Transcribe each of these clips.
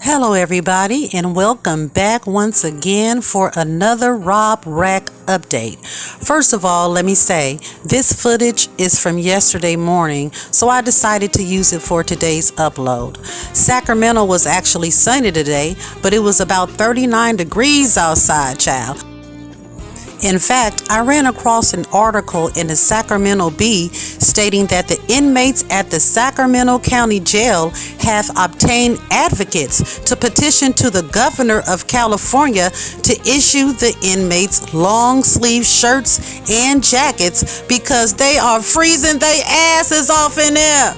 Hello everybody, and welcome back once again for another Rob Rack update. First of all, let me say this footage is from yesterday morning, so I decided to use it for today's upload. Sacramento was actually sunny today, but it was about 39 degrees outside, child. In fact, I ran across an article in the Sacramento Bee stating that the inmates at the Sacramento County Jail have obtained advocates to petition to the governor of California to issue the inmates long sleeve shirts and jackets because they are freezing their asses off in there.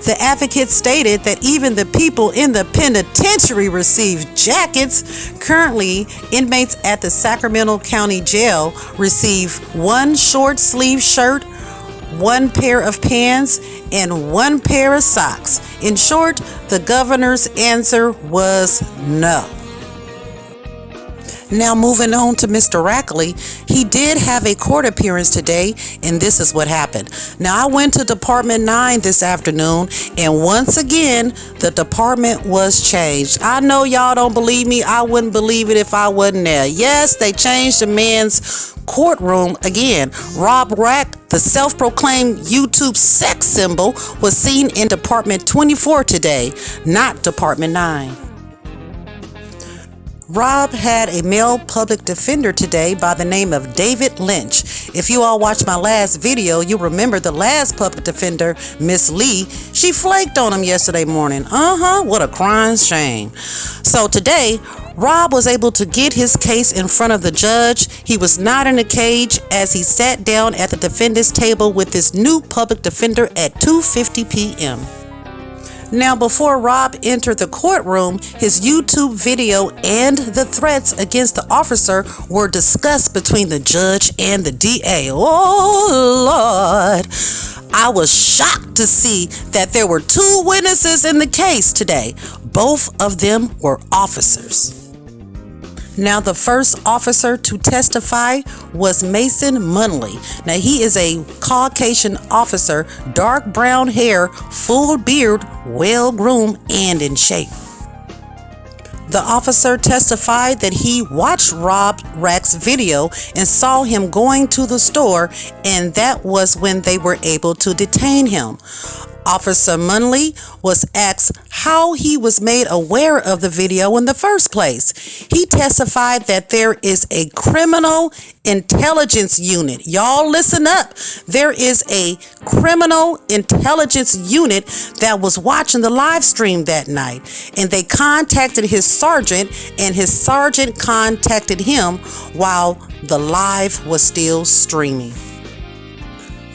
The advocates stated that even the people in the penitentiary receive jackets. Currently, inmates at the Sacramento County Jail receive one short sleeve shirt, one pair of pants, and one pair of socks. In short, the governor's answer was no. Now moving on to Mr. Rackley, he did have a court appearance today, and this is what happened. Now I went to Department 9 this afternoon, and once again, the department was changed. I know y'all don't believe me. I wouldn't believe it if I wasn't there. Yes, they changed the man's courtroom again. Rob Rack, the self-proclaimed YouTube sex symbol, was seen in Department 24 today, not Department 9. Rob had a male public defender today by the name of David Lynch. If you all watched my last video, you remember the last public defender, Miss Lee. She flaked on him yesterday morning. What a crying shame. So today, Rob was able to get his case in front of the judge. He was not in a cage as he sat down at the defendant's table with this new public defender at 2:50 p.m. Now, before Rob entered the courtroom, his YouTube video and the threats against the officer were discussed between the judge and the DA. Oh, Lord. I was shocked to see that there were two witnesses in the case today. Both of them were officers. Now, the first officer to testify was Mason Munley. Now, he is a Caucasian officer, dark brown hair, full beard, well-groomed, and in shape. The officer testified that he watched Rob Rack's video and saw him going to the store, and that was when they were able to detain him. Officer Munley was asked how he was made aware of the video in the first place. He testified that there is a criminal intelligence unit. Y'all listen up. There is a criminal intelligence unit that was watching the live stream that night, and they contacted his sergeant, and his sergeant contacted him while the live was still streaming.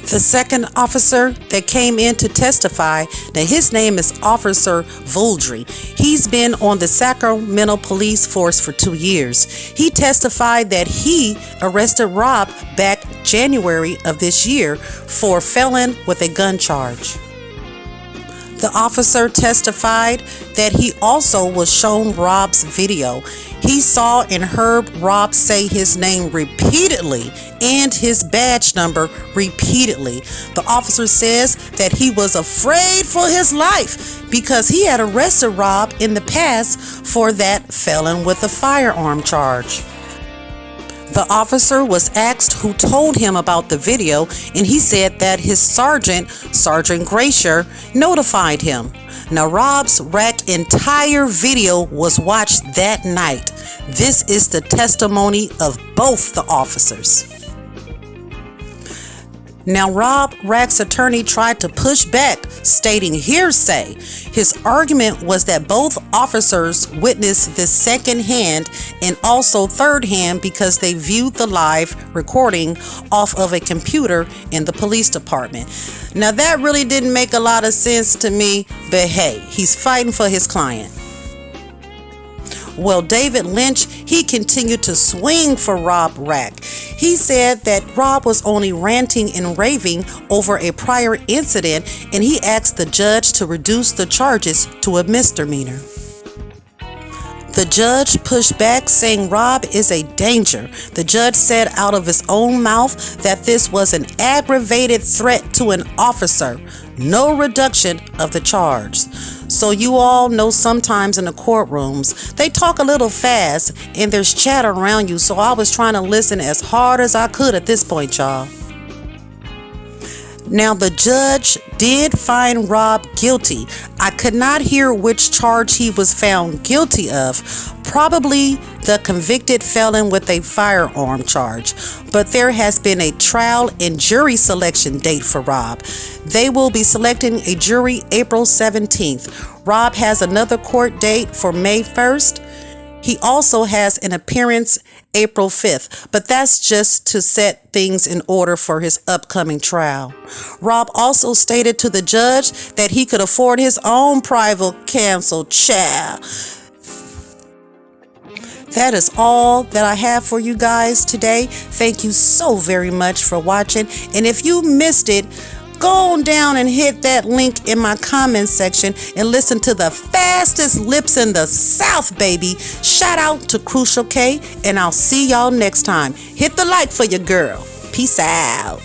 The second officer that came in to testify, now his name is Officer Voldry. He's been on the Sacramento Police Force for 2 years. He testified that he arrested Rob back January of this year for felon with a gun charge. The officer testified that he also was shown Rob's video. He saw and heard Rob say his name repeatedly and his badge number repeatedly. The officer says that he was afraid for his life because he had arrested Rob in the past for that felon with a firearm charge. The officer was asked who told him about the video, and he said that his sergeant, Sergeant Gracier, notified him. Now, Rob's Rack entire video was watched that night. This is the testimony of both the officers. Now, Rob Rack's attorney tried to push back, stating hearsay. His argument was that both officers witnessed this secondhand and also third hand because they viewed the live recording off of a computer in the police department. Now, that really didn't make a lot of sense to me, but hey, he's fighting for his client. Well, David Lynch, he continued to swing for Rob Rack. He said that Rob was only ranting and raving over a prior incident, and he asked the judge to reduce the charges to a misdemeanor. The judge pushed back, saying Rob is a danger. The judge said out of his own mouth that this was an aggravated threat to an officer. No reduction of the charge. So you all know sometimes in the courtrooms, they talk a little fast and there's chatter around you. So I was trying to listen as hard as I could at this point, y'all. Now, the judge did find Rob guilty. I could not hear which charge he was found guilty of. Probably the convicted felon with a firearm charge. But there has been a trial and jury selection date for Rob. They will be selecting a jury April 17th. Rob has another court date for May 1st. He also has an appearance April 5th, but that's just to set things in order for his upcoming trial. Rob also stated to the judge that he could afford his own private counsel. Child. That is all that I have for you guys today. Thank you so very much for watching. And if you missed it, go on down and hit that link in my comment section and listen to the fastest lips in the South, baby. Shout out to Crucial K, and I'll see y'all next time. Hit the like for your girl. Peace out.